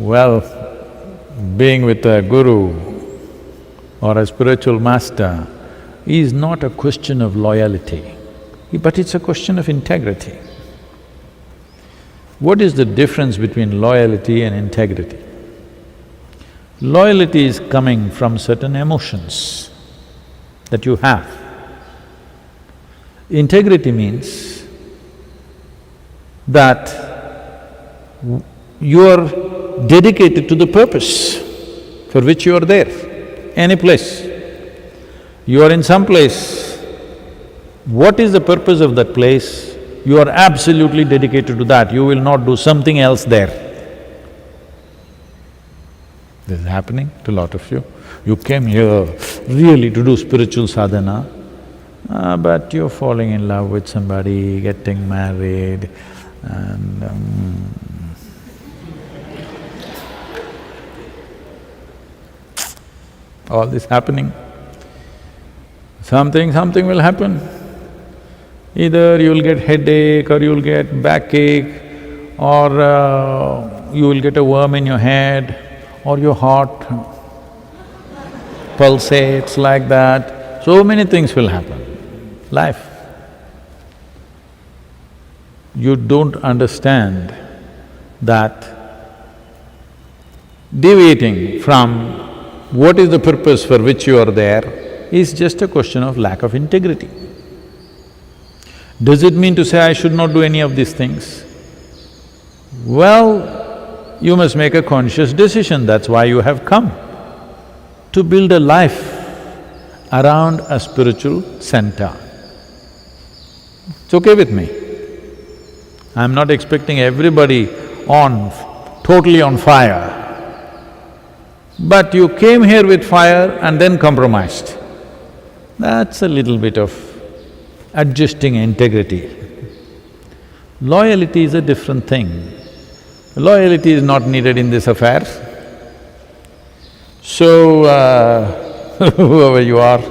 Well, being with a guru or a spiritual master is not a question of loyalty, but it's a question of integrity. What is the difference between loyalty and integrity? Loyalty is coming from certain emotions that you have. Integrity means that you are dedicated to the purpose for which you are there, any place. You are in some place, what is the purpose of that place? You are absolutely dedicated to that, you will not do something else there. This is happening to a lot of you. You came here really to do spiritual sadhana, but you're falling in love with somebody, getting married and all this happening. Something will happen. Either you'll get headache or you'll get backache or you will get a worm in your head or your heart pulsates like that. So many things will happen. Life. You don't understand that deviating from what is the purpose for which you are there is just a question of lack of integrity. Does it mean to say I should not do any of these things? Well, you must make a conscious decision, that's why you have come, to build a life around a spiritual center. It's okay with me. I'm not expecting everybody totally on fire. But you came here with fire and then compromised. That's a little bit of adjusting integrity. Loyalty is a different thing. Loyalty is not needed in this affair. So, whoever you are,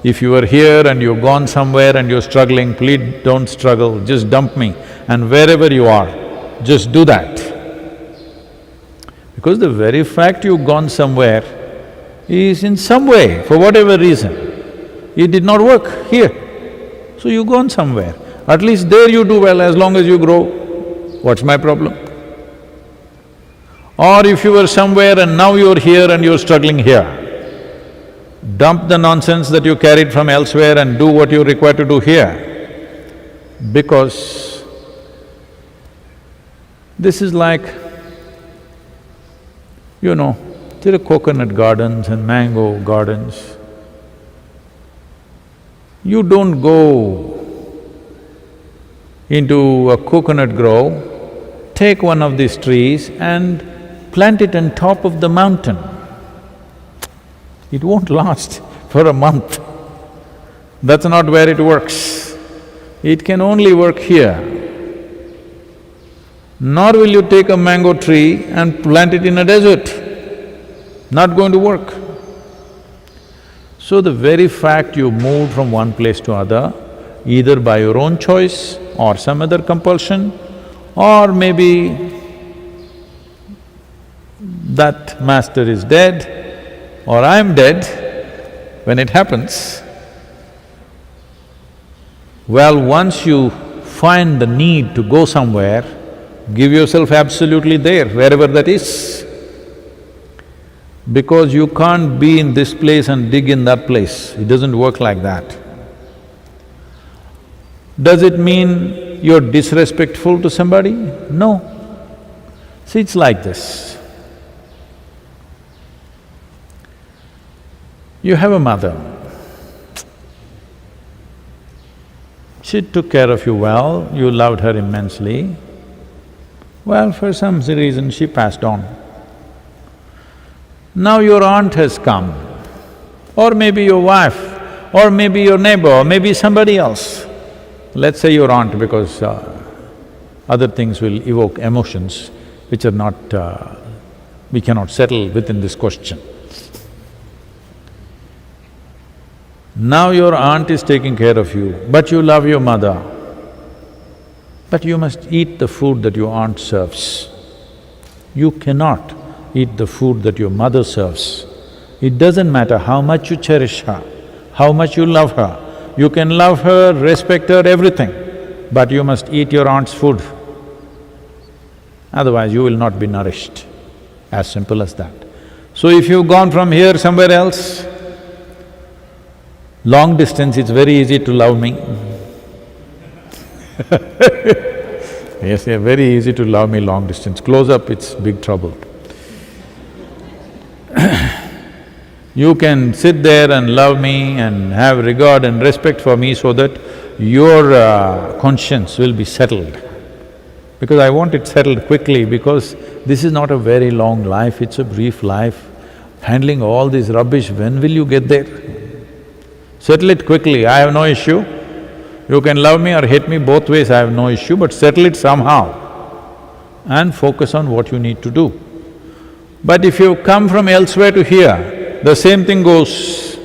if you are here and you've gone somewhere and you're struggling, please don't struggle, just dump me. And wherever you are, just do that. Because the very fact you've gone somewhere is in some way, for whatever reason, it did not work here. So you've gone somewhere. At least there you do well as long as you grow. What's my problem? Or if you were somewhere and now you're here and you're struggling here, dump the nonsense that you carried from elsewhere and do what you're required to do here. Because this is like, you know, there are coconut gardens and mango gardens. You don't go into a coconut grove, take one of these trees and plant it on top of the mountain. It won't last for a month. That's not where it works. It can only work here. Nor will you take a mango tree and plant it in a desert. Not going to work. So the very fact you moved from one place to other, either by your own choice or some other compulsion, or maybe that master is dead or I'm dead, when it happens, well, once you find the need to go somewhere, give yourself absolutely there, wherever that is. Because you can't be in this place and dig in that place, it doesn't work like that. Does it mean you're disrespectful to somebody? No. See, it's like this. You have a mother. She took care of you well, you loved her immensely. Well, for some reason she passed on. Now your aunt has come, or maybe your wife, or maybe your neighbor, or maybe somebody else. Let's say your aunt, because other things will evoke emotions which are not… we cannot settle within this question. Now your aunt is taking care of you, but you love your mother. But you must eat the food that your aunt serves. You cannot eat the food that your mother serves. It doesn't matter how much you cherish her, how much you love her. You can love her, respect her, everything, but you must eat your aunt's food. Otherwise, you will not be nourished. As simple as that. So if you've gone from here somewhere else, long distance, it's very easy to love me. Yes, yeah, very easy to love me long distance. Close up, it's big trouble. You can sit there and love me and have regard and respect for me so that your conscience will be settled. Because I want it settled quickly, because this is not a very long life, it's a brief life. Handling all this rubbish, when will you get there? Settle it quickly, I have no issue. You can love me or hate me both ways, I have no issue, but settle it somehow and focus on what you need to do. But if you come from elsewhere to here, the same thing goes.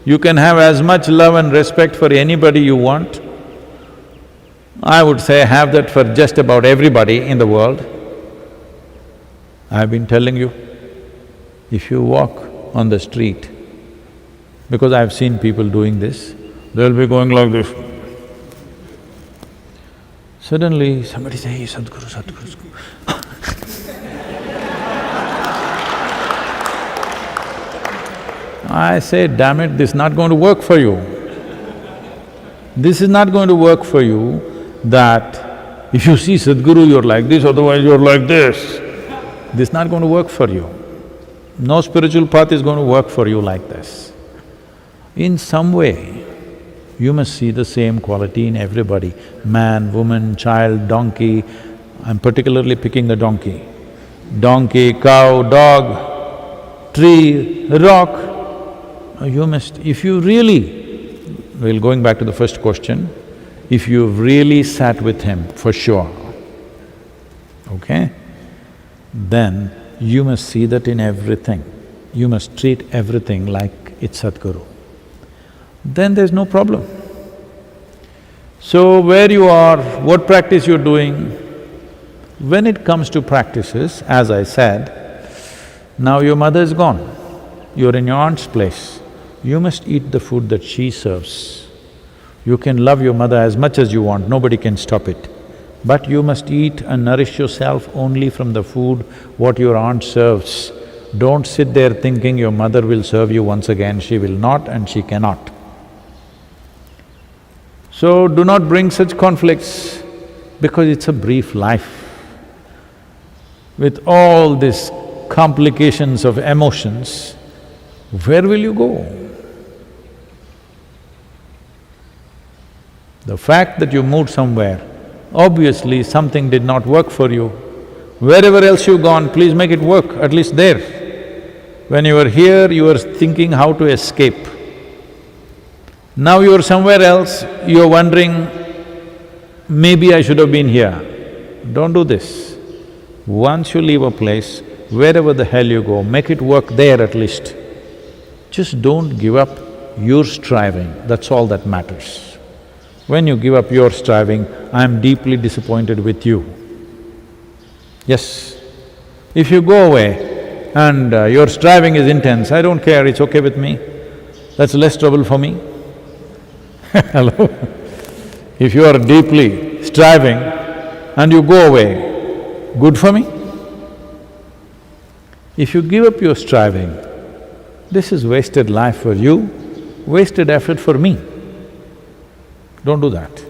You can have as much love and respect for anybody you want. I would say have that for just about everybody in the world. I've been telling you, if you walk on the street, because I've seen people doing this, they'll be going like this. Suddenly somebody say, hey, Sadhguru, Sadhguru. I say, damn it, this is not going to work for you. This is not going to work for you, that if you see Sadhguru, you're like this, otherwise you're like this. This is not going to work for you. No spiritual path is going to work for you like this. In some way, you must see the same quality in everybody, man, woman, child, donkey. I'm particularly picking the donkey. Donkey, cow, dog, tree, rock. You must… if you really… well, going back to the first question, if you've really sat with him, for sure, okay, then you must see that in everything. You must treat everything like it's Sadhguru. Then there's no problem. So where you are, what practice you're doing, when it comes to practices, as I said, now your mother is gone, you're in your aunt's place, you must eat the food that she serves. You can love your mother as much as you want, nobody can stop it. But you must eat and nourish yourself only from the food what your aunt serves. Don't sit there thinking your mother will serve you once again, she will not and she cannot. So do not bring such conflicts, because it's a brief life. With all these complications of emotions, where will you go? The fact that you moved somewhere, obviously something did not work for you. Wherever else you've gone, please make it work, at least there. When you were here, you were thinking how to escape. Now you're somewhere else, you're wondering, maybe I should have been here. Don't do this. Once you leave a place, wherever the hell you go, make it work there at least. Just don't give up your striving, that's all that matters. When you give up your striving, I'm deeply disappointed with you. Yes. If you go away and your striving is intense, I don't care, it's okay with me. That's less trouble for me. Hello? If you are deeply striving and you go away, good for me? If you give up your striving, this is wasted life for you, wasted effort for me. Don't do that.